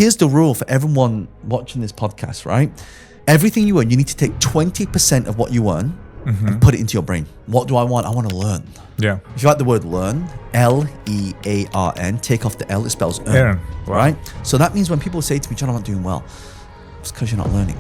here's the rule for everyone watching this podcast, right? Everything you earn, you need to take 20% of what you earn and put it into your brain. What do I want? I want to learn. Yeah. If you like the word learn, L-E-A-R-N, take off the L, it spells earn. Wow. Right? So that means when people say to me, Jhon, I'm not doing well, it's because you're not learning.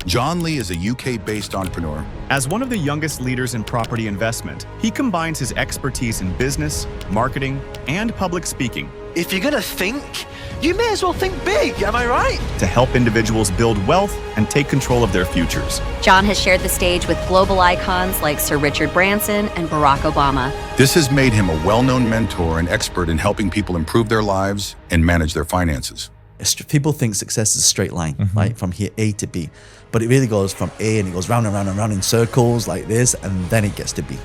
Jhon Lee is a UK-based entrepreneur. As one of the youngest leaders in property investment, he combines his expertise in business, marketing, and public speaking If you're going to think, you may as well think big, am I right? to help individuals build wealth and take control of their futures. Jhon has shared the stage with global icons like Sir Richard Branson and Barack Obama. This has made him a well-known mentor and expert in helping people improve their lives and manage their finances. People think success is a straight line, right? From here, A to B. But it really goes from A and it goes round and round and round in circles like this, and then it gets to B.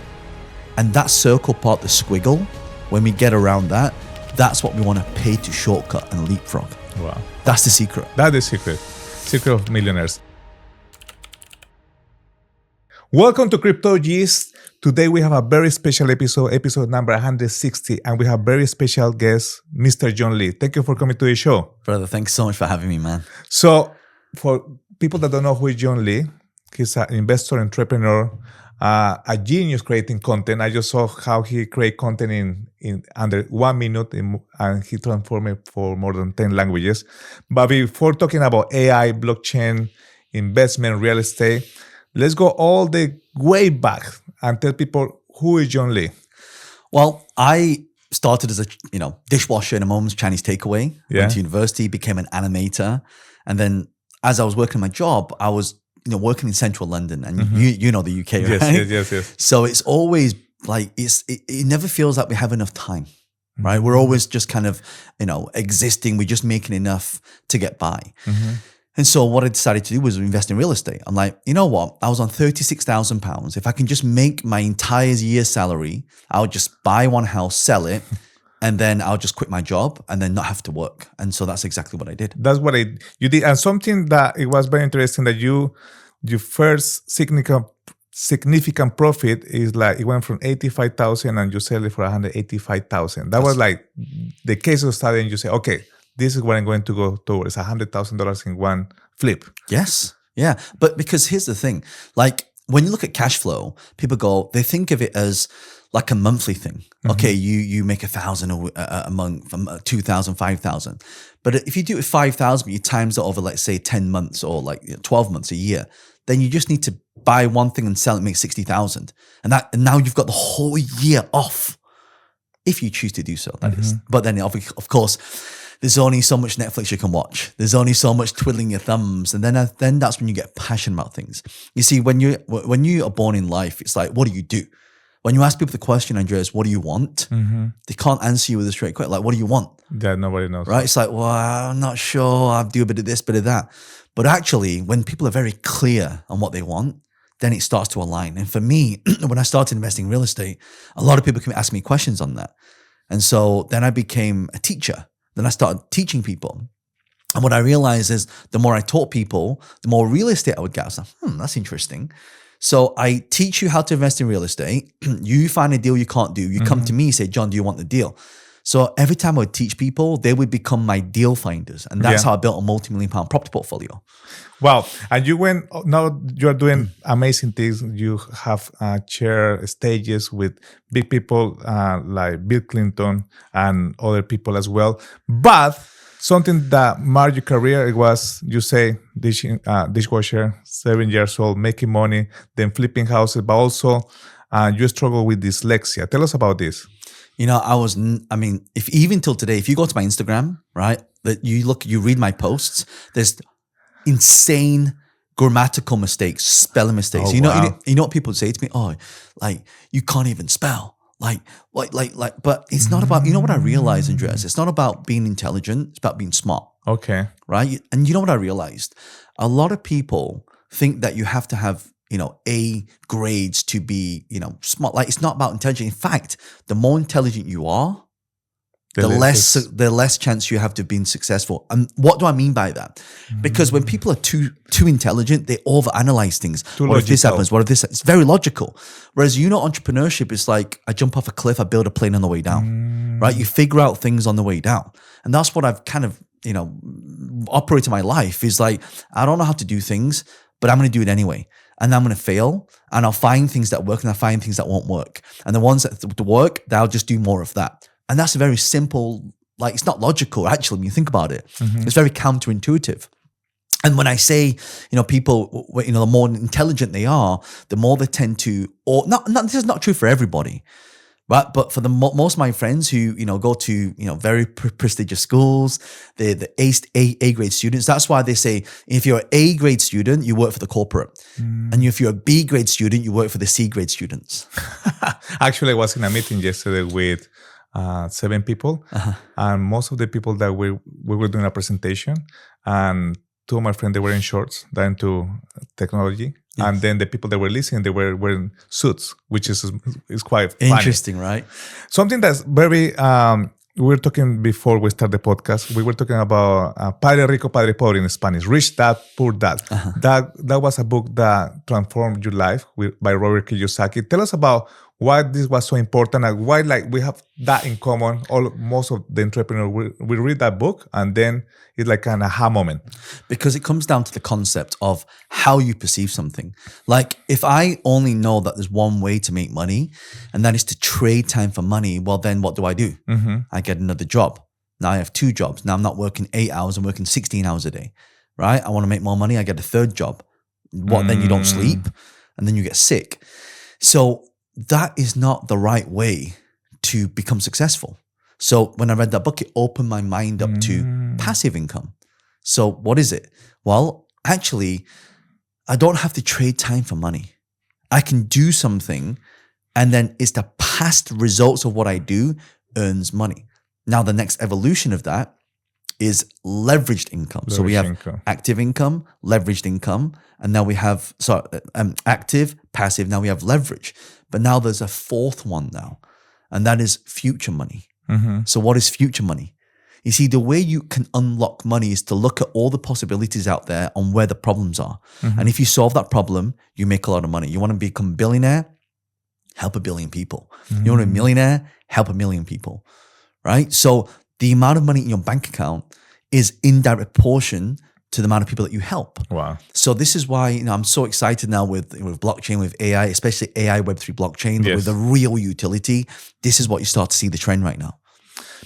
And that circle part, the squiggle, when we get around that, that's what we want to pay to shortcut and leapfrog. Wow. That's the secret. That's the secret. Secret of millionaires. Welcome to Crypto Gist. Today we have a very special episode number 160, and we have very special guest, Mr. Jhon Lee. Thank you for coming to the show. Brother, thanks so much for having me, man. So, for people that don't know who is Jhon Lee, he's an investor, entrepreneur, a genius creating content. I just saw how he create content in under 1 minute, and he transformed it for more than 10 languages. But before talking about AI, blockchain, investment, real estate, let's go all the way back and tell people who is Jhon Lee. Well, I started as a dishwasher in a mom's Chinese takeaway. Yeah. Went to university, became an animator, and then as I was working my job, I was working in central London, and you know the UK, right? Yes. So it's always like it never feels like we have enough time, right? We're always just kind of existing. We're just making enough to get by. And so what I decided to do was invest in real estate. I'm like, you know what? I was on £36,000. If I can just make my entire year's salary, I'll just buy one house, sell it, and then I'll just quit my job and then not have to work. And so that's exactly what I did. That's what you did. And something that it was very interesting that your first significant profit is like it went from 85,000 and you sell it for 185,000. That was like the case of study, and you say, okay, this is what I'm going to go towards, $100,000 in one flip. Yes. Yeah. But because here's the thing, like when you look at cash flow, people they think of it as like a monthly thing. Okay, you make 1,000 a month, 2,000, 5,000. But if you do it 5,000, you times it over, let's say 10 months or like 12 months, a year, then you just need to buy one thing and sell it, make 60,000. And now you've got the whole year off if you choose to do so, that is. But then of course, there's only so much Netflix you can watch. There's only so much twiddling your thumbs. And then that's when you get passionate about things. You see, when you are born in life, it's like, what do you do? When you ask people the question, Andreas, what do you want? They can't answer you with a straight question. Like, what do you want? Yeah, nobody knows. Right? It's like, well, I'm not sure. I'll do a bit of this, bit of that. But actually, when people are very clear on what they want, then it starts to align. And for me, when I started investing in real estate, a lot of people can ask me questions on that. And so then I became a teacher. Then I started teaching people. And what I realized is the more I taught people, the more real estate I would get. I was like, that's interesting. So I teach you how to invest in real estate. You find a deal you can't do. You come to me, say, Jhon, do you want the deal? So every time I would teach people, they would become my deal finders. And that's how I built a multi-million-pound property portfolio. Wow. And now you're doing amazing things. You have chair stages with big people like Bill Clinton and other people as well. But something that marked your career, it was, you say, dishwasher, 7 years old, making money, then flipping houses, but also you struggle with dyslexia. Tell us about this. If even till today, if you go to my Instagram, right, that you read my posts, there's insane grammatical mistakes, spelling mistakes. Oh, you know what people say to me? Oh, like you can't even spell. Like, but it's not about, what I realized, Andreas? It's not about being intelligent. It's about being smart. Okay. Right. And you know what I realized? A lot of people think that you have to have, A grades to be, smart. Like it's not about intelligence. In fact, the more intelligent you are, the less chance you have to be successful. And what do I mean by that? Because when people are too intelligent, they overanalyze things. What if this happens? What if this? It's very logical. Whereas entrepreneurship is like I jump off a cliff, I build a plane on the way down. Right? You figure out things on the way down, and that's what I've kind of operate in my life is like, I don't know how to do things, but I'm going to do it anyway. And I'm going to fail, and I'll find things that work, and I'll find things that won't work. And the ones that work, I'll just do more of that. And that's a very simple, like, it's not logical, actually, when you think about it. It's very counterintuitive. And when I say, people, the more intelligent they are, the more they tend to, or not this is not true for everybody, right? But for most of my friends who, go to, very prestigious schools, the A grade students, that's why they say, if you're an A grade student, you work for the corporate. And if you're a B grade student, you work for the C grade students. Actually, I was in a meeting yesterday with 7 people, and most of the people that we were doing a presentation, and 2 of my friends, they were in shorts, they're into technology. Yes. And then the people that were listening, they were wearing suits, which is quite funny. Interesting, right? Something that's very, we were talking before we start the podcast, we were talking about Padre Rico, Padre Pobre in Spanish, Rich Dad, Poor Dad. That was a book that transformed your life by Robert Kiyosaki. Tell us about why this was so important and why we have that in common. Most of the entrepreneurs, we read that book and then it's like an aha moment. Because it comes down to the concept of how you perceive something. Like, if I only know that there's one way to make money, and that is to trade time for money, well, then what do? I get another job. Now I have 2 jobs. Now I'm not working 8 hours, I'm working 16 hours a day, right? I want to make more money, I get a 3rd job. Then you don't sleep, and then you get sick. So that is not the right way to become successful. So when I read that book, it opened my mind up to passive income. So what is it? Well, actually, I don't have to trade time for money. I can do something, and then it's the past results of what I do earns money. Now, the next evolution of that is leveraged income. So we have active income, leveraged income, and now we have active, passive. Now we have leverage. But now there's a 4th one now, and that is future money. So what is future money? You see, the way you can unlock money is to look at all the possibilities out there on where the problems are. And if you solve that problem, you make a lot of money. You want to become a billionaire? Help 1 billion people. You want to be a millionaire? Help 1 million people, right? So the amount of money in your bank account is in direct proportion to the amount of people that you help. Wow. So this is why I'm so excited now with blockchain, with AI, especially AI Web3 blockchain, with the real utility. This is what you start to see the trend right now.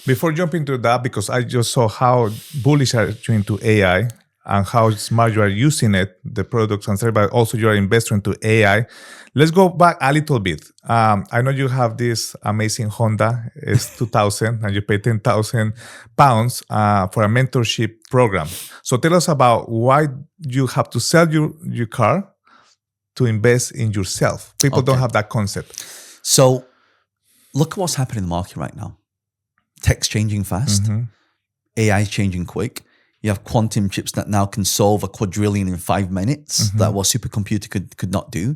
Before jumping to that, because I just saw how bullish are you into AI and how smart you are using it, the products and services, but also you are investor into AI. Let's go back a little bit. I know you have this amazing Honda, it's 2000, and you pay 10,000 pounds for a mentorship program. So tell us about why you have to sell your car to invest in yourself. People don't have that concept. So look at what's happening in the market right now. Tech's changing fast. AI is changing quick. You have quantum chips that now can solve a quadrillion in 5 minutes that what supercomputer could not do.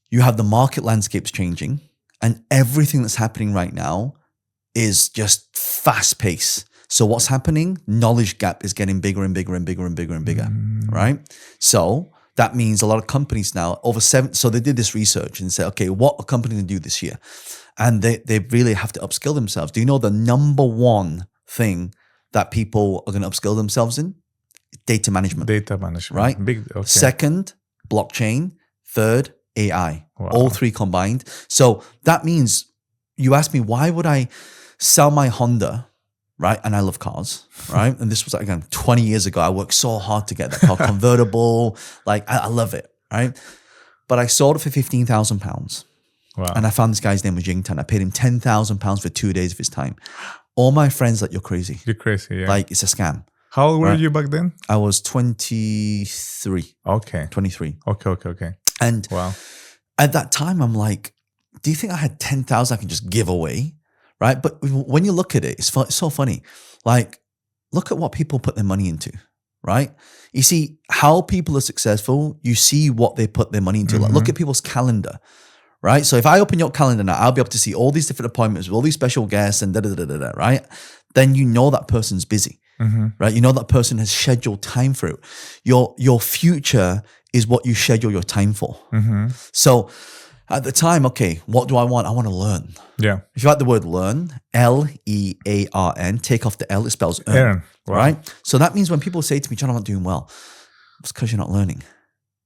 You have the market landscapes changing, and everything that's happening right now is just fast pace. So what's happening? Knowledge gap is getting bigger and bigger and bigger and bigger and bigger, right? So that means a lot of companies now, so they did this research and said, okay, what are companies going to do this year? And they really have to upskill themselves. Do you know the number one thing that people are going to upskill themselves in? Data management. Data management. Right? Big, okay. Second, blockchain. Third, AI. Wow. All 3 combined. So that means, you asked me, why would I sell my Honda, right? And I love cars, right? And this was, again, 20 years ago. I worked so hard to get that car convertible. Like, I love it, right? But I sold it for £15,000. Wow. And I found this guy's name was Jhon. I paid him £10,000 for 2 days of his time. All my friends like, you're crazy. You're crazy, yeah. Like, it's a scam. How old were you back then? I was 23. Okay. 23. Okay. And wow. At that time, I'm like, do you think I had 10,000 I can just give away? Right? But when you look at it, it's so funny. Like, look at what people put their money into, right? You see how people are successful. You see what they put their money into. Like, look at people's calendar. Right? So if I open your calendar now, I'll be able to see all these different appointments with all these special guests and da-da-da-da-da, right? Then you know that person's busy, right? You know that person has scheduled time for it. Your future is what you schedule your time for. So At the time, okay, what do I want? I want to learn. Yeah. If you like the word learn, Learn, take off the L, it spells earn. Earn. Wow. Right? So that means when people say to me, Jhon, I'm not doing well, it's because you're not learning.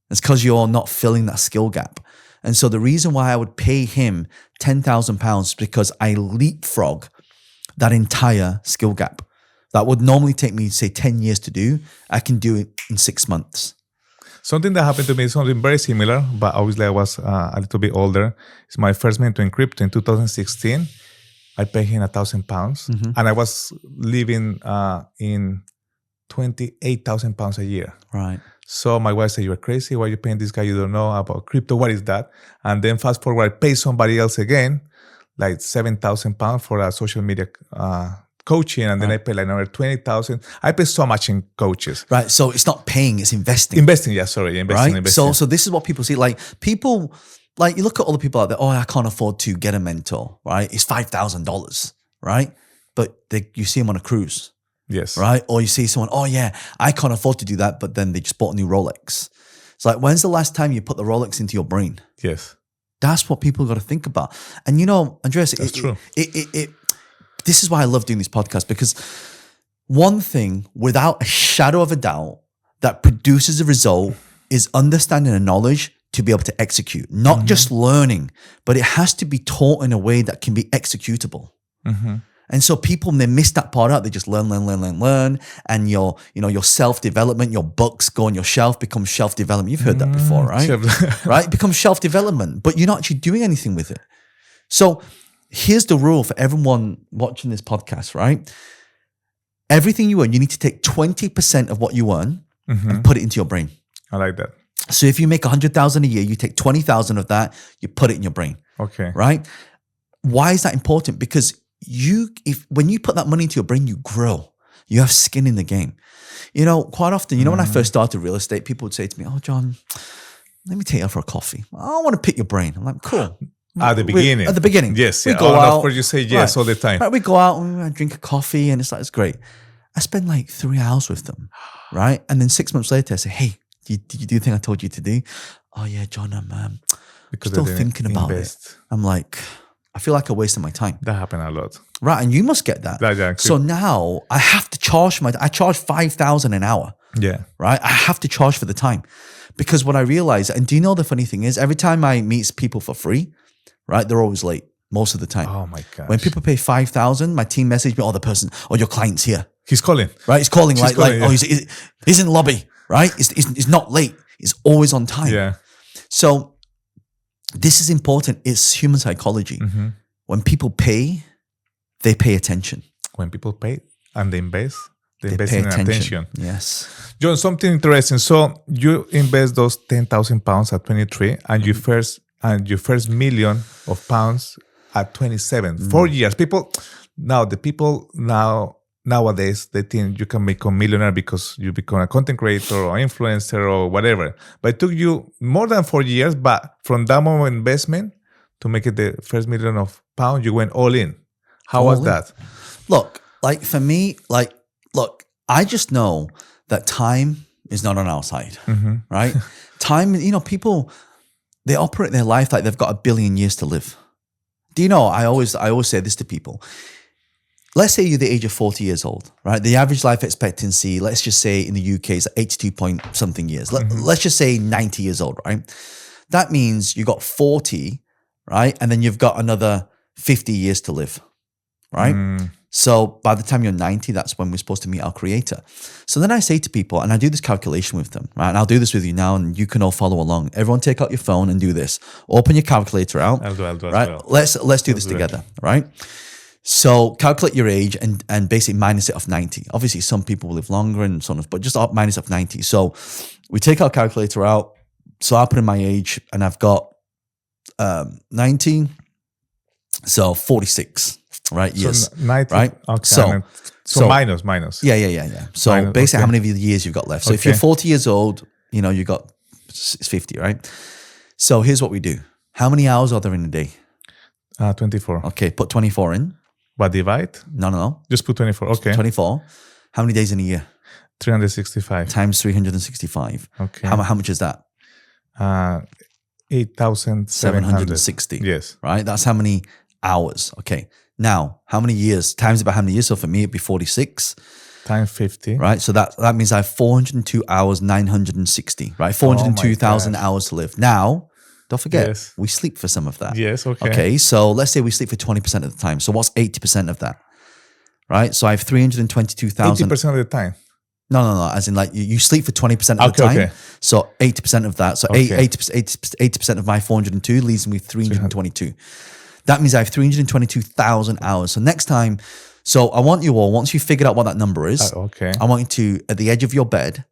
It's because you're not filling that skill gap. And so the reason why I would pay him £10,000 is because I leapfrog that entire skill gap. That would normally take me, say, 10 years to do. I can do it in 6 months. Something that happened to me is something very similar, but obviously I was a little bit older. It's my first mentor in crypto in 2016. I paid him £1,000, and I was living in £28,000 a year. Right. So my wife said, "You are crazy. Why are you paying this guy? You don't know about crypto. What is that?" And then fast forward, I pay somebody else again, like £7,000 for a social media coaching, and then I pay like another 20,000. I pay so much in coaches. Right. So it's not paying, it's investing. Investing, yeah, sorry, investing. Right. So this is what people see. Like people, like you look at all the people out there. Oh, I can't afford to get a mentor. Right. It's $5,000. Right. But you see them on a cruise. Yes. Right. Or you see someone. Oh yeah, I can't afford to do that. But then they just bought a new Rolex. It's like, when's the last time you put the Rolex into your brain? Yes. That's what people got to think about. And you know, Andreas, that's true. This is why I love doing this podcast, because one thing, without a shadow of a doubt, that produces a result is understanding and knowledge to be able to execute. Not just learning, but it has to be taught in a way that can be executable. And so people, they miss that part out. They just learn. And your self-development, your books go on your shelf, becomes shelf development. You've heard that before, right? Right? It becomes shelf development, but you're not actually doing anything with it. So here's the rule for everyone watching this podcast, right? Everything you earn, you need to take 20% of what you earn and put it into your brain. I like that. So if you make 100,000 a year, you take 20,000 of that, you put it in your brain. Okay. Right? Why is that important? Because when you put that money into your brain, you grow. You have skin in the game. You know, quite often, when I first started real estate, people would say to me, "Oh, Jhon, let me take you out for a coffee. I want to pick your brain." I'm like, cool. At the beginning. Yes. We Yeah. go out. Of course, you say yes all the time. Right, we go out and we drink a coffee and it's great. I spend like 3 hours with them, right? And then 6 months later, I say, "Hey, did you do the thing I told you to do?" "Oh yeah, Jhon, I'm still thinking about it." I'm like, I feel like I wasted my time. That happened a lot. Right, and you must get that. Yeah, so now I have to charge I charge $5,000 an hour. Yeah. Right? I have to charge for the time. Because what I realize, and do you know the funny thing is, every time I meet people for free, right, they're always late most of the time. Oh my gosh. When people pay $5,000, my team message me, your client's here. He's calling. Right? He's calling yeah. oh, he's in the lobby, right? He's not late. He's always on time. Yeah. So this is important. It's human psychology. When people pay, they pay attention. When people pay and they invest, they invest pay in attention. Yes. Jhon, something interesting. So you invest those £10,000 at 23 and your first million of pounds at 27. 4 years. Nowadays, they think you can become millionaire because you become a content creator or influencer or whatever. But it took you more than 4 years, but from that moment investment to make it the first million of pounds, you went all in. How was that? Look, for me, I just know that time is not on our side, right? Time, people, they operate their life like they've got 1 billion years to live. Do you know, I always say this to people. Let's say you're the age of 40 years old, right? The average life expectancy, let's just say in the UK is 82 point something years. Let's just say 90 years old, right? That means you got 40, right? And then you've got another 50 years to live, right? So by the time you're 90, that's when we're supposed to meet our creator. So then I say to people, and I do this calculation with them, right? And I'll do this with you now, and you can all follow along. Everyone take out your phone and do this. Open your calculator out. I'll do right? Let's do this together, right? So calculate your age and basically minus it off 90. Obviously, some people will live longer and so on, but just minus off 90. So we take our calculator out. So I put in my age, and I've got 19, so 46, right? Years, 90, right? Okay. So minus. Yeah. So minus, basically, how many years you've got left. So if you're 40 years old, you got 50, right? So here's what we do. How many hours are there in a day? 24. Okay, put 24 in. But divide? No. Just put 24. Okay. 24. How many days in a year? 365. Times 365. Okay. How much is that? 8,700. 760. Yes. Right? That's how many hours. Okay. Now, how many years? Times it by how many years? So for me, it'd be 46. Times 50. Right? So that means I have 402 hours, 960. Right? 402,000 gosh. hours to live. Now, don't forget, Yes. we sleep for some of that. Yes, okay. Okay. So let's say we sleep for 20% of the time. So what's 80% of that? Right? So I have 322,000. 80% of the time. No. As in, like, you sleep for 20% of the Okay, time. okay. So 80% of that. So Okay. 80% of my 402 leaves me with 322. That means I have 322,000 hours. So next time, so I want you all, once you figured out what that number is, Okay. I want you to, at the edge of your bed,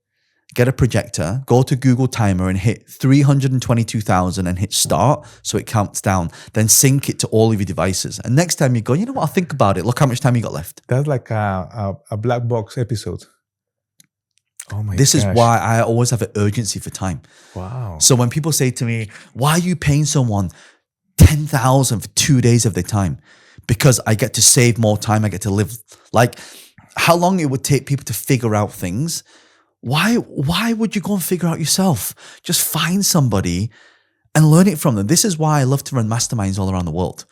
get a projector, go to Google Timer and hit 322,000 and hit start so it counts down. Then sync it to all of your devices. And next time you go, you know what, I'll think about it. Look how much time you got left. That's like a black box episode. Oh my This is gosh. why I always have an urgency for time. Wow. So when people say to me, why are you paying someone 10,000 for 2 days of their time? Because I get to save more time. I get to live, like, how long it would take people to figure out things. Why would you go and figure out yourself? Just find somebody and learn it from them. This is why I love to run masterminds all around the world,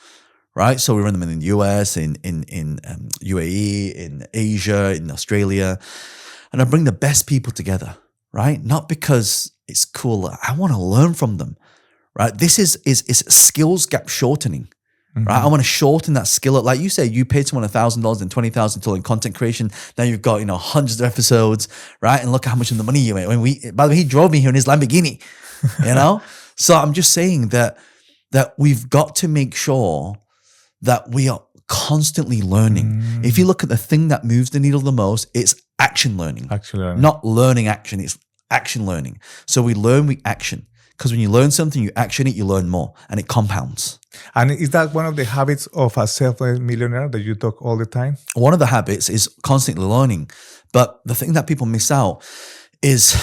right? So we run them in the US, in UAE, in Asia, in Australia. And I bring the best people together, right? Not because it's cool. I want to learn from them, right? This is skills gap shortening, right? I want to shorten that skill. Like you say, you paid someone $1,000 and $20,000 in content creation. Now you've got, hundreds of episodes, right? And look at how much of the money you made. By the way, he drove me here in his Lamborghini, So I'm just saying that we've got to make sure that we are constantly learning. If you look at the thing that moves the needle the most, it's action learning. Not learning action, it's action learning. So we learn, we action. Because when you learn something, you action it, you learn more, and it compounds. And is that one of the habits of a self-made millionaire that you talk all the time? One of the habits is constantly learning. But the thing that people miss out is,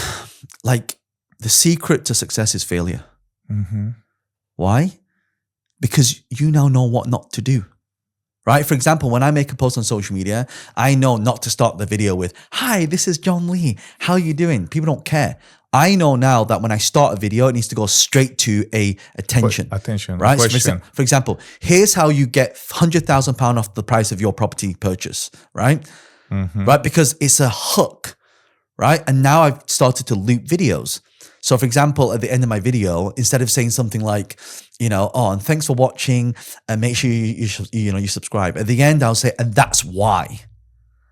like, the secret to success is failure. Why? Because you now know what not to do. Right? For example, when I make a post on social media, I know not to start the video with, "Hi, this is Jhon Lee. How are you doing?" People don't care. I know now that when I start a video, it needs to go straight to attention. Right? Question. For example, here's how you get £100,000 off the price of your property purchase, right? Right? Because it's a hook, right? And now I've started to loop videos. So for example, at the end of my video, instead of saying something like, and thanks for watching and make sure you subscribe. At the end, I'll say, and that's why.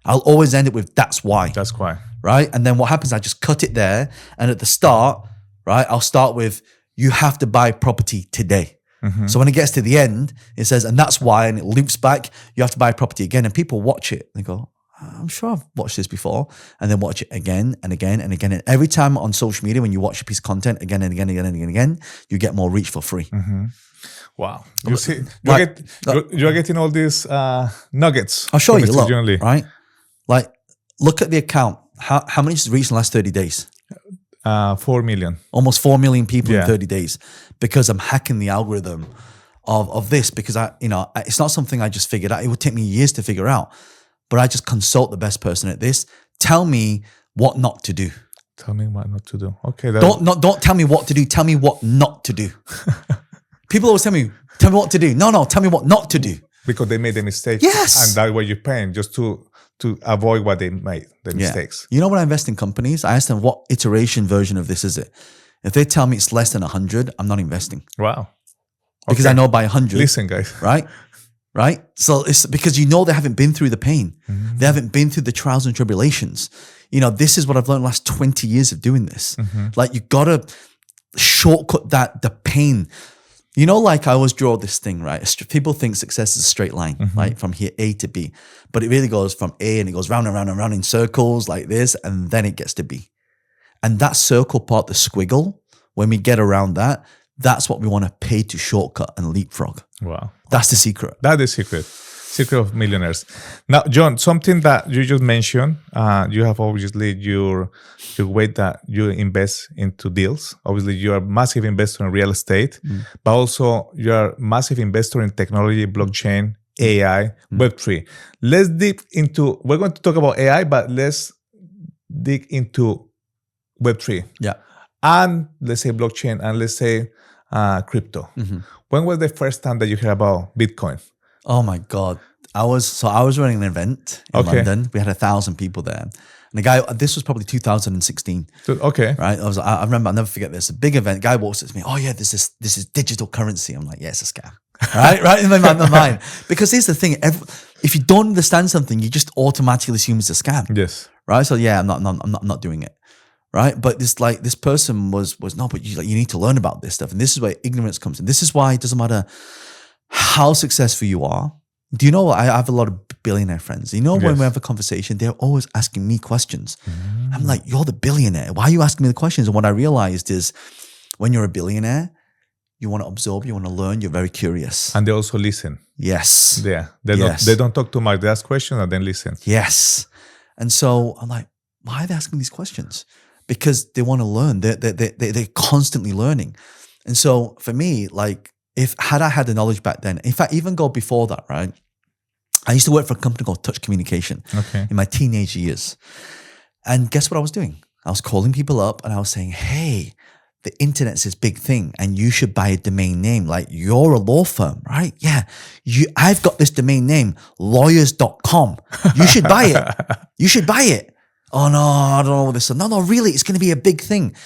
I'll always end it with, that's why. That's why. Right? And then what happens, I just cut it there. And at the start, right, I'll start with, you have to buy property today. So when it gets to the end, it says, and that's why, and it loops back, you have to buy property again. And people watch it. They go, I'm sure I've watched this before, and then watch it again and again and again. And every time on social media, when you watch a piece of content again and again and again and again, you get more reach for free. Wow. You see, you're getting all these nuggets. I'll show you, look, Jhon Lee. right? Like, look at the account. How many has reached in the last 30 days? 4 million. Almost 4 million people in 30 days, because I'm hacking the algorithm of this, because it's not something I just figured out. It would take me years to figure out. But I just consult the best person at this. Tell me what not to do. Tell me what not to do. Okay. Don't tell me what to do. Tell me what not to do. People always tell me what to do. No, tell me what not to do. Because they made the mistake. Yes. And that's why you're paying, just to avoid what they made, the mistakes. You know, when I invest in companies, I ask them, what iteration version of this is it? If they tell me it's less than 100, I'm not investing. Wow. Because I know by 100. Listen, guys. Right? So it's because they haven't been through the pain. They haven't been through the trials and tribulations. This is what I've learned the last 20 years of doing this. Like, you got to shortcut the pain. Like I always draw this thing, right? People think success is a straight line, right? From here, A to B. But it really goes from A and it goes round and round and round in circles like this, and then it gets to B. And that circle part, the squiggle, when we get around that, that's what we want to pay to shortcut and leapfrog. Wow. That's the secret. That's the secret of millionaires. Now, Jhon, something that you just mentioned, you have obviously your way that you invest into deals. Obviously, you're a massive investor in real estate, but also you're a massive investor in technology, blockchain, AI, Web3. Let's dig into, we're going to talk about AI, but let's dig into Web3. Yeah. And let's say blockchain, and let's say crypto. When was the first time that you heard about Bitcoin? Oh my God. I was running an event in London. We had 1,000 people there. And the guy, this was probably 2016. Okay. Right. I remember, I'll never forget this. A big event. Guy walks up to me. Oh yeah, this is digital currency. I'm like, yeah, it's a scam. Right in my mind. Because here's the thing. If you don't understand something, you just automatically assume it's a scam. Yes. Right. So yeah, I'm not doing it. Right. But this person was no, but you need to learn about this stuff. And this is where ignorance comes in. This is why it doesn't matter how successful you are. Do you know what? I have a lot of billionaire friends. You know, when we have a conversation, they're always asking me questions. I'm like, you're the billionaire. Why are you asking me the questions? And what I realized is when you're a billionaire, you want to absorb, you want to learn, you're very curious. And they also listen. Yes. Yeah. They don't talk too much. They ask questions and then listen. Yes. And so I'm like, why are they asking these questions? Because they want to learn. They're constantly learning. And so for me, like, had I had the knowledge back then, in fact, even go before that, right? I used to work for a company called Touch Communication in my teenage years. And guess what I was doing? I was calling people up and I was saying, hey, the internet's this big thing and you should buy a domain name. Like, you're a law firm, right? Yeah. I've got this domain name, lawyers.com. You should buy it. You should buy it. Oh no, I don't know what this is. No, really, it's going to be a big thing.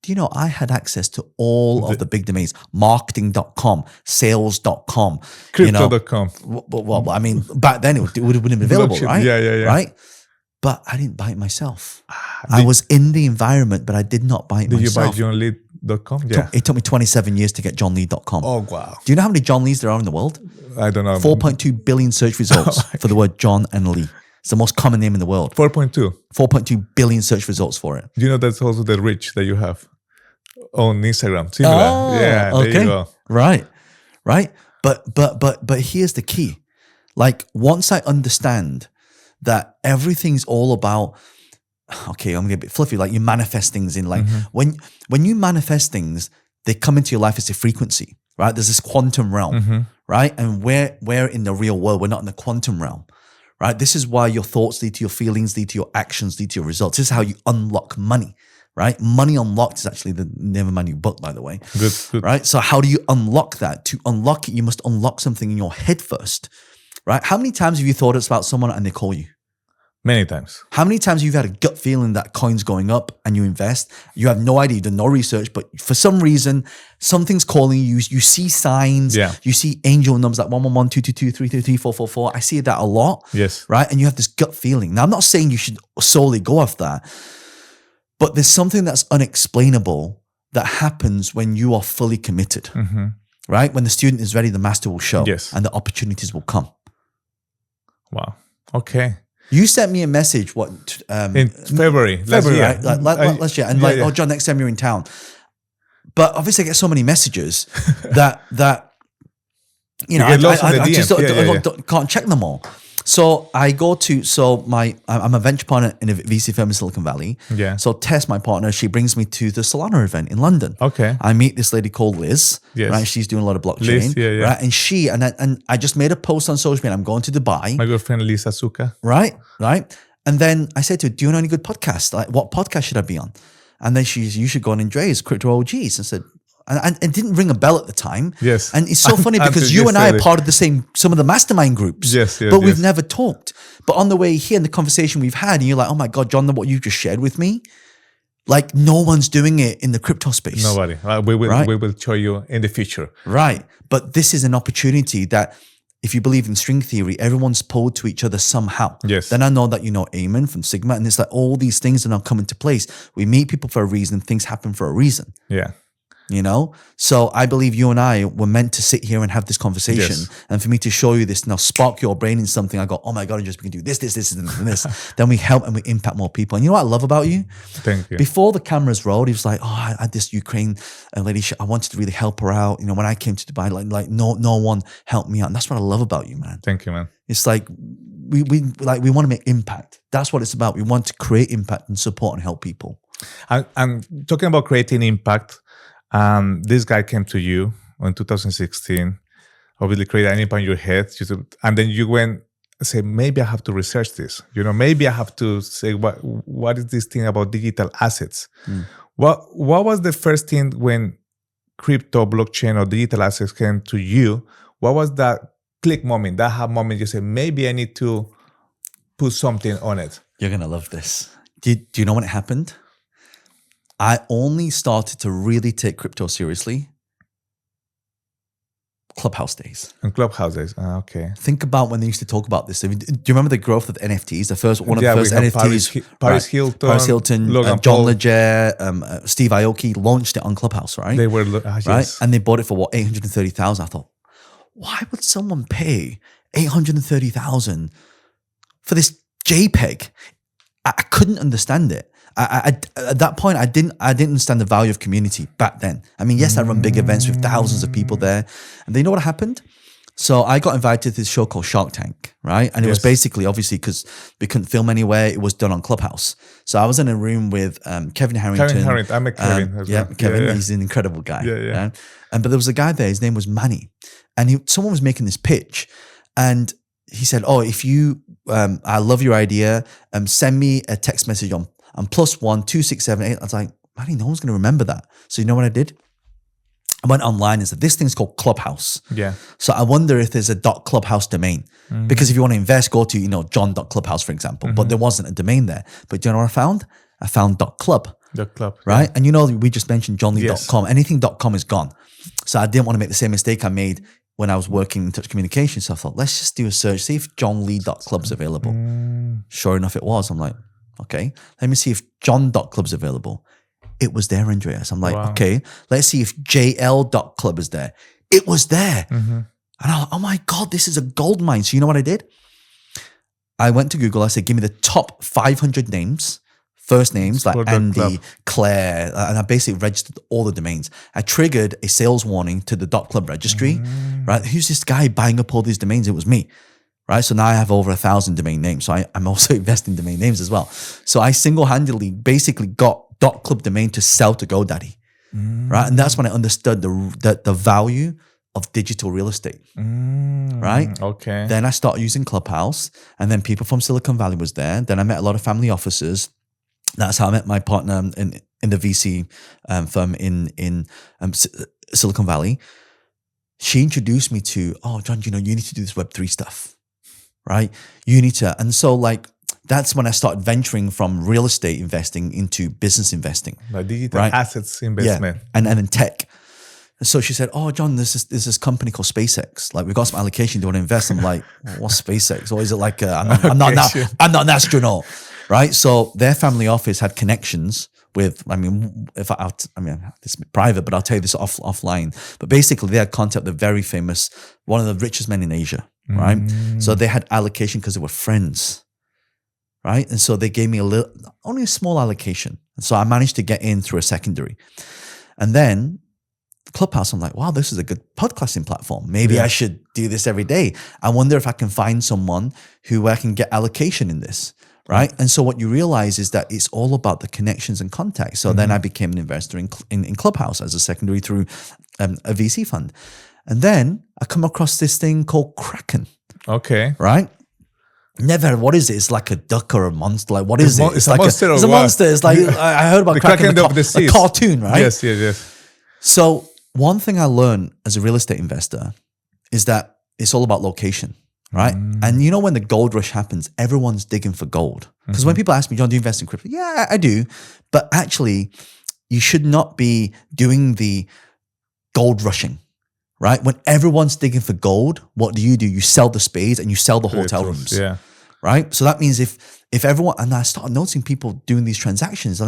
Do you know I had access to all of the big domains, marketing.com, sales.com, crypto.com. Well, I mean, back then it would have been available, right? Yeah. Right? But I didn't buy it myself. I was in the environment, but I did not buy it myself. Did you buy JhonLee.com? Yeah. It took me 27 years to get JhonLee.com. Oh, wow. Do you know how many Jhon Lees there are in the world? I don't know. 4.2 billion search results for the word Jhon and Lee. It's the most common name in the world. 4.2. 4.2 billion search results for it. Do you know that's also the reach that you have on Instagram? Similar. Yeah, okay. There you go. Right. But here's the key. Like, once I understand that everything's all about, okay, I'm gonna get a bit fluffy, like you manifest things in, like when you manifest things, they come into your life as a frequency, right? There's this quantum realm, right? And we're in the real world, we're not in the quantum realm, right? This is why your thoughts lead to your feelings, lead to your actions, lead to your results. This is how you unlock money, right? Money Unlocked is actually the name of my new book, by the way. Good. Right? So how do you unlock that? To unlock it, you must unlock something in your head first, right? How many times have you thought it's about someone and they call you? Many times. How many times have you had a gut feeling that coin's going up and you invest? You have no idea, you've done no research, but for some reason, something's calling you. You see signs. Yeah. You see angel numbers like 111, 222, 333, 444. I see that a lot. Yes. Right? And you have this gut feeling. Now, I'm not saying you should solely go off that, but there's something that's unexplainable that happens when you are fully committed. Right? When the student is ready, the master will show. Yes. And the opportunities will come. Wow. Okay. You sent me a message, in February last year. Right? Last year. And oh, Jhon, next time you're in town. But obviously I get so many messages that you know, I just can't check them all. So I go to, I'm a venture partner in a VC firm in Silicon Valley. Yeah. So Tess, my partner, she brings me to the Solana event in London. Okay. I meet this lady called Liz. Yes. Right. She's doing a lot of blockchain. Liz, yeah. Right. And I just made a post on social media. I'm going to Dubai. My girlfriend Lisa Suka. Right. And then I said to her, do you know any good podcasts? Like, what podcast should I be on? And then you should go on Andreas, Crypto OGs. I said, and it didn't ring a bell at the time. Yes. And it's so funny because you and I are part of some of the mastermind groups. Yes. But we've never talked. But on the way here, in the conversation we've had, and you're like, oh my God, Jhon, what you just shared with me, like no one's doing it in the crypto space. Nobody. We will show you in the future. Right. But this is an opportunity that, if you believe in string theory, everyone's pulled to each other somehow. Yes. Then I know that you know Eamon from Sigma, and it's like all these things are now coming to place. We meet people for a reason, things happen for a reason. Yeah. You know? So I believe you and I were meant to sit here and have this conversation. Yes. And for me to show you this, now spark your brain in something, I go, oh my God, we can do this, and this. Then we help and we impact more people. And you know what I love about you? Thank you. Before the cameras rolled, he was like, oh, I had this Ukraine lady, I wanted to really help her out. You know, when I came to Dubai, like no one helped me out. And that's what I love about you, man. Thank you, man. It's like, we want to make impact. That's what it's about. We want to create impact and support and help people. And talking about creating impact, this guy came to you in 2016, obviously created an impact in your head, and then you went and say, maybe I have to research this. You know, maybe I have to say, what is this thing about digital assets? What was the first thing when crypto, blockchain, or digital assets came to you, what was that click moment, that aha moment you said, maybe I need to put something on it? You're going to love this. Do you know when it happened? I only started to really take crypto seriously Clubhouse days. And Clubhouses, okay. Think about when they used to talk about this. Do you remember the growth of NFTs? One of the first we have NFTs. Paris Hilton, Paris Hilton, Logan John Paul. Leger, Steve Aoki launched it on Clubhouse, right? They were, right? yes. And they bought it for what, 830,000. I thought, why would someone pay 830,000 for this JPEG? I couldn't understand it. At that point, I didn't understand the value of community back then. I mean, yes, I run big events with thousands of people there. And then you know what happened? So I got invited to this show called Shark Tank, right? And it was basically, obviously, because we couldn't film anywhere, it was done on Clubhouse. So I was in a room with Kevin Harrington. Kevin Harrington, I met Kevin as well. Kevin, he's an incredible guy. Yeah. Right? But there was a guy there, his name was Manny. And someone was making this pitch. And he said, oh, if you, I love your idea, send me a text message on +1 2678. I was like, Manny, no one's going to remember that. So you know what I did? I went online and said, this thing's called Clubhouse. Yeah. So I wonder if there's a .clubhouse domain. Because if you want to invest, go to, John.clubhouse, for example. But there wasn't a domain there. But do you know what I found? I found .club. The club. Right? And we just mentioned JhonLee.com. Anything .com is gone. So I didn't want to make the same mistake I made when I was working in touch communication. So I thought, let's just do a search, see if JhonLee.club's available. Sure enough, it was. I'm like, okay, let me see if John.club's available. It was there, Andreas. I'm like, okay, let's see if JL.club is there. It was there. And I was, oh my God, this is a gold mine. So you know what I did? I went to Google. I said, give me the top 500 names, first names like Andy, Claire, and I basically registered all the domains. I triggered a sales warning to the .club registry, right? Who's this guy buying up all these domains? It was me. Right. So now I have over 1,000 domain names. So I'm also investing in domain names as well. So I single-handedly basically got .club domain to sell to GoDaddy. Right. And that's when I understood the value of digital real estate. Right. Okay. Then I started using Clubhouse, and then people from Silicon Valley was there. Then I met a lot of family officers. That's how I met my partner in the VC firm in Silicon Valley. She introduced me to, oh, John, you need to do this Web3 stuff. Right? You need to. And so that's when I started venturing from real estate investing into business investing. Like digital assets investment. Yeah. And then tech. And so she said, oh, John, there's this company called SpaceX. Like, we've got some allocation. Do you want to invest? I'm like, what's SpaceX? Or is it like, I'm not an astronaut. Right? So their family office had connections with, this is private, but I'll tell you this offline. But basically, they had contact with the very famous, one of the richest men in Asia. Right. So they had allocation because they were friends. Right. And so they gave me only a small allocation. And so I managed to get in through a secondary. And then Clubhouse, I'm like, wow, this is a good podcasting platform. Maybe I should do this every day. I wonder if I can find someone who I can get allocation in this. Right. And so what you realize is that it's all about the connections and contacts. So then I became an investor in Clubhouse as a secondary through a VC fund. And then I come across this thing called Kraken. Okay. Right? Never. What is it? It's like a duck or a monster. Like, what is it? It's like monster. It's a monster. It's like, I heard about the Kraken of the seas. A cartoon, right? Yes. So one thing I learned as a real estate investor is that it's all about location, right? And when the gold rush happens, everyone's digging for gold. Because when people ask me, John, do you invest in crypto? Yeah, I do. But actually, you should not be doing the gold rushing. Right? When everyone's digging for gold, what do? You sell the spades and you sell the hotel rooms. Yeah. Right? So that means if everyone, and I started noticing people doing these transactions,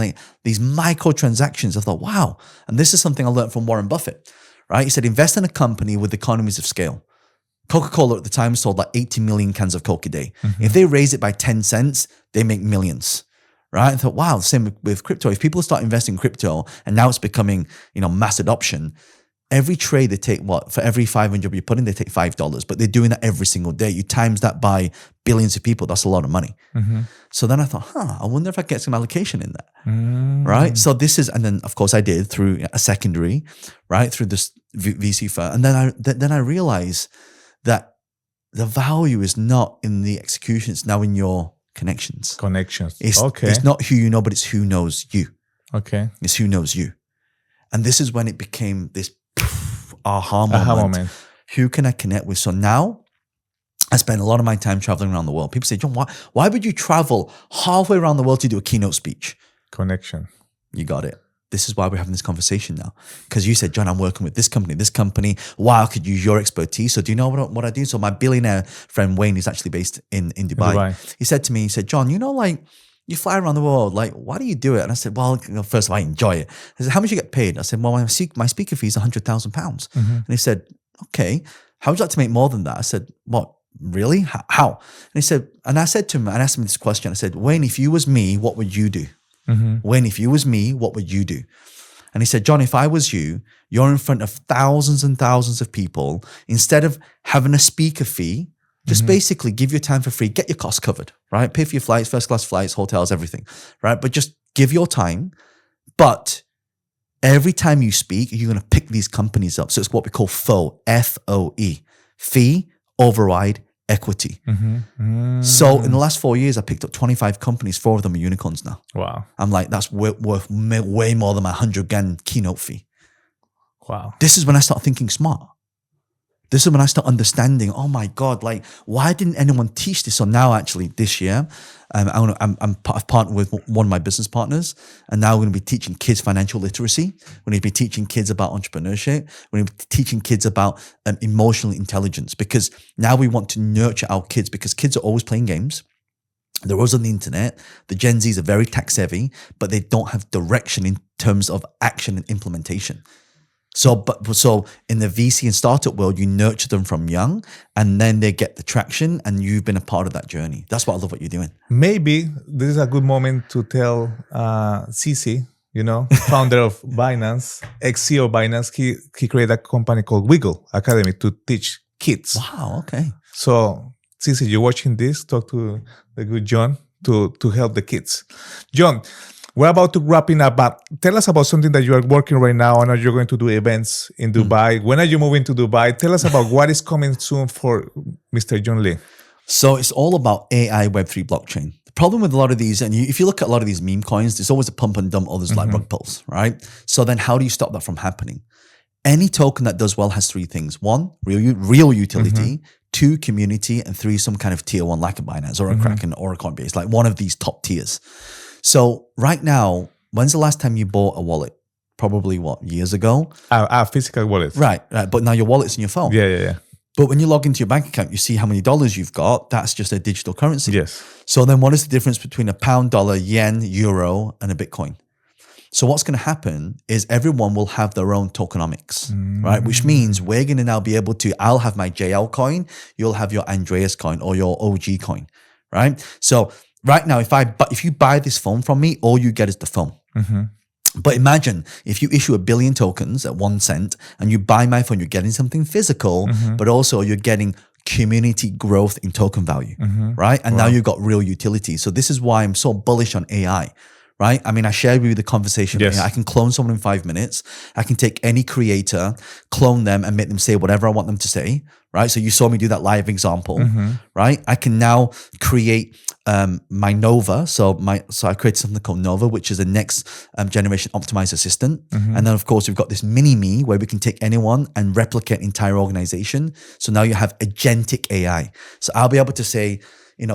these micro transactions, I thought, wow. And this is something I learned from Warren Buffett. Right? He said, invest in a company with economies of scale. Coca-Cola at the time sold like 80 million cans of Coke a day. If they raise it by 10 cents, they make millions. Right? I thought, wow, same with crypto. If people start investing in crypto and now it's becoming, mass adoption, every trade they take, for every 500 you put in, they take $5, but they're doing that every single day. You times that by billions of people, that's a lot of money. So then I thought, I wonder if I get some allocation in that, right? So and then of course I did through a secondary, right? Through this VC firm. And then I realized that the value is not in the execution, it's now in your connections. It's not who you know, but it's who knows you. Okay. It's who knows you. And this is when it became this aha moment. Who can I connect with? So now I spend a lot of my time traveling around the world. People say, Jhon, why would you travel halfway around the world to do a keynote speech? Connection. You got it. This is why we're having this conversation now. Because you said, Jhon, I'm working with this company. Wow, I could use your expertise. So do you know what I do? So my billionaire friend Wayne is actually based in Dubai. He said to me, Jhon, like, you fly around the world. Like, why do you do it? And I said, well, first of all, I enjoy it. He said, how much you get paid? I said, well, my speaker fee is £100,000. And he said, okay, how would you like to make more than that? I said, what? Really? How? And he said, and I said to him, and I asked him this question. I said, Wayne, if you was me, what would you do? Wayne, if you was me, what would you do? And he said, Jhon, if I was you, you're in front of thousands and thousands of people. Instead of having a speaker fee, just basically give your time for free, get your costs covered, right? Pay for your flights, first class flights, hotels, everything, right? But just give your time. But every time you speak, you're going to pick these companies up. So it's what we call FOE, F-O-E, fee, override, equity. So in the last 4 years, I picked up 25 companies. 4 of them are unicorns now. Wow. I'm like, that's worth way more than my 100 keynote fee. Wow. This is when I start thinking smart. This is when I start understanding, oh my God, like, why didn't anyone teach this? So now actually this year, I've partnered with one of my business partners, and now we're going to be teaching kids financial literacy. We're going to be teaching kids about entrepreneurship. We're going to be teaching kids about emotional intelligence, because now we want to nurture our kids, because kids are always playing games. They're always on the internet. The Gen Zs are very tech savvy, but they don't have direction in terms of action and implementation. So in the VC and startup world, you nurture them from young, and then they get the traction, and you've been a part of that journey. That's why I love what you're doing. Maybe this is a good moment to tell Cici, founder of Binance, ex-CEO of Binance, he created a company called Wiggle Academy to teach kids. Wow, okay. So Cici, you're watching this, talk to the good Jhon to help the kids. Jhon, we're about to wrapping up, but tell us about something that you are working right now. I know you're going to do events in Dubai. When are you moving to Dubai? Tell us about what is coming soon for Mr. Jhon Lee. So it's all about AI, Web3, blockchain. The problem with a lot of these, and if you look at a lot of these meme coins, there's always a pump and dump, others like rug pulls, right? So then how do you stop that from happening? Any token that does well has 3 things. 1, real utility. 2, community. And 3, some kind of tier 1 like a Binance or a Kraken or a Coinbase, like one of these top tiers. So right now, when's the last time you bought a wallet? Probably years ago? A physical wallet. Right. But now your wallet's in your phone. Yeah. But when you log into your bank account, you see how many dollars you've got. That's just a digital currency. Yes. So then what is the difference between a pound, dollar, yen, euro, and a Bitcoin? So what's going to happen is everyone will have their own tokenomics, right? Which means we're going to now be able to, I'll have my JL coin, you'll have your Andreas coin or your OG coin, right? So right now, if you buy this phone from me, all you get is the phone. But imagine if you issue 1 billion tokens at 1 cent and you buy my phone, you're getting something physical, but also you're getting community growth in token value, right? And now you've got real utility. So this is why I'm so bullish on AI. Right? I mean, I shared with you the conversation. Yes. I can clone someone in 5 minutes. I can take any creator, clone them, and make them say whatever I want them to say. Right? So you saw me do that live example. Right? I can now create my Nova. So I created something called Nova, which is a next generation optimized assistant. And then of course we've got this mini me where we can take anyone and replicate an entire organization. So now you have agentic AI. So I'll be able to say,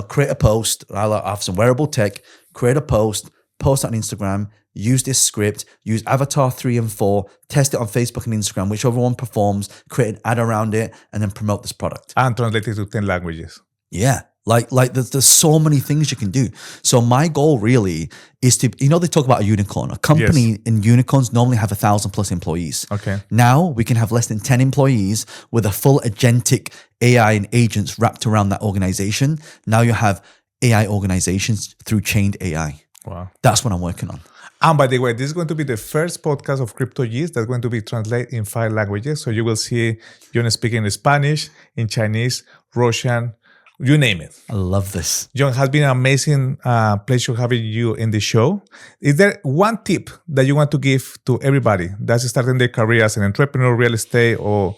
create a post. I'll have some wearable tech, create a post it on Instagram, use this script, use avatar 3 and 4, test it on Facebook and Instagram, whichever one performs, create an ad around it, and then promote this product. And translate it to 10 languages. Yeah. Like there's so many things you can do. So my goal really is to, they talk about a unicorn. A company in unicorns normally have 1,000+ employees. Okay. Now we can have less than 10 employees with a full agentic AI and agents wrapped around that organization. Now you have AI organizations through chained AI. Wow. That's what I'm working on. And by the way, this is going to be the first podcast of Crypto G's that's going to be translated in 5 languages. So you will see Jhon speaking in Spanish, in Chinese, Russian, you name it. I love this. Jhon, has been an amazing pleasure having you in the show. Is there one tip that you want to give to everybody that's starting their career as an entrepreneur, real estate, or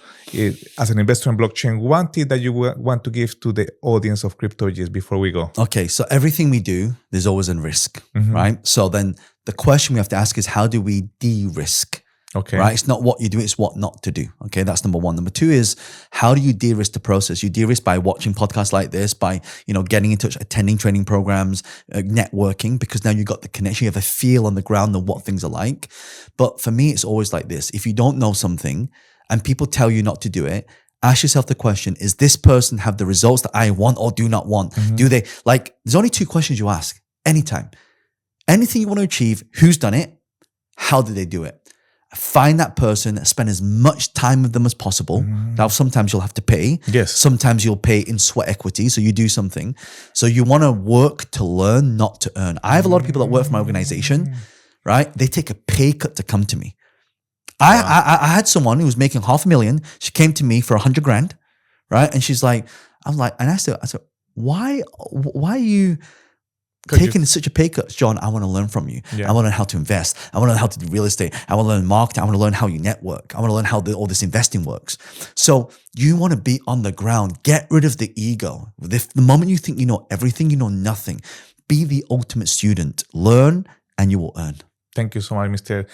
as an investor in blockchain? One tip that you want to give to the audience of Crypto G's before we go? Okay, so everything we do, there's always a risk, right? So then the question we have to ask is, how do we de-risk? Okay. Right? It's not what you do, it's what not to do. Okay, that's number one. Number two is, how do you de-risk the process? You de-risk by watching podcasts like this, by getting in touch, attending training programs, networking, because now you got the connection, you have a feel on the ground of what things are like. But for me, it's always like this. If you don't know something and people tell you not to do it, ask yourself the question, is this person have the results that I want or do not want? Do they, there's only two questions you ask anytime. Anything you want to achieve, who's done it? How did they do it? Find that person, spend as much time with them as possible. Now, sometimes you'll have to pay. Yes. Sometimes you'll pay in sweat equity. So you do something. So you want to work to learn, not to earn. I have a lot of people that work for my organization, right? They take a pay cut to come to me. I had someone who was making $500,000. She came to me for $100,000, right? And she's like, and I said, why are you taking such a pay cut? Jhon, I want to learn from you. Yeah. I want to learn how to invest. I want to learn how to do real estate. I want to learn marketing. I want to learn how you network. I want to learn how all this investing works. So you want to be on the ground. Get rid of the ego. The moment you think you know everything, you know nothing. Be the ultimate student. Learn and you will earn. Thank you so much, Mr.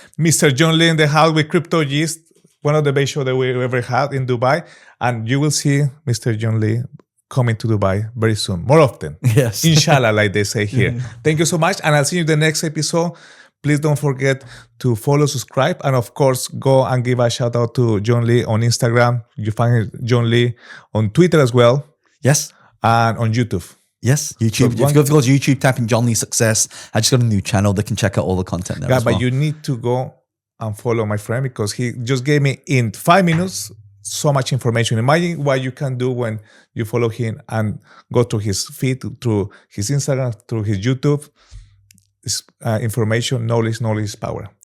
Jhon Lee in the house with Crypto Gist, one of the best shows that we ever had in Dubai. And you will see Mr. Jhon Lee coming to Dubai very soon, more often. Yes. Inshallah, like they say here. Thank you so much. And I'll see you in the next episode. Please don't forget to follow, subscribe, and of course, go and give a shout out to Jhon Lee on Instagram. You find Jhon Lee on Twitter as well. Yes. And on YouTube. Yes, YouTube. So if you go to YouTube, type in Jhon Lee Success. I just got a new channel. They can check out all the content there as well. But you need to go and follow my friend, because he just gave me in 5 minutes so much information. Imagine what you can do when you follow him and go to his feed, through his Instagram, through his YouTube. Information, knowledge is power.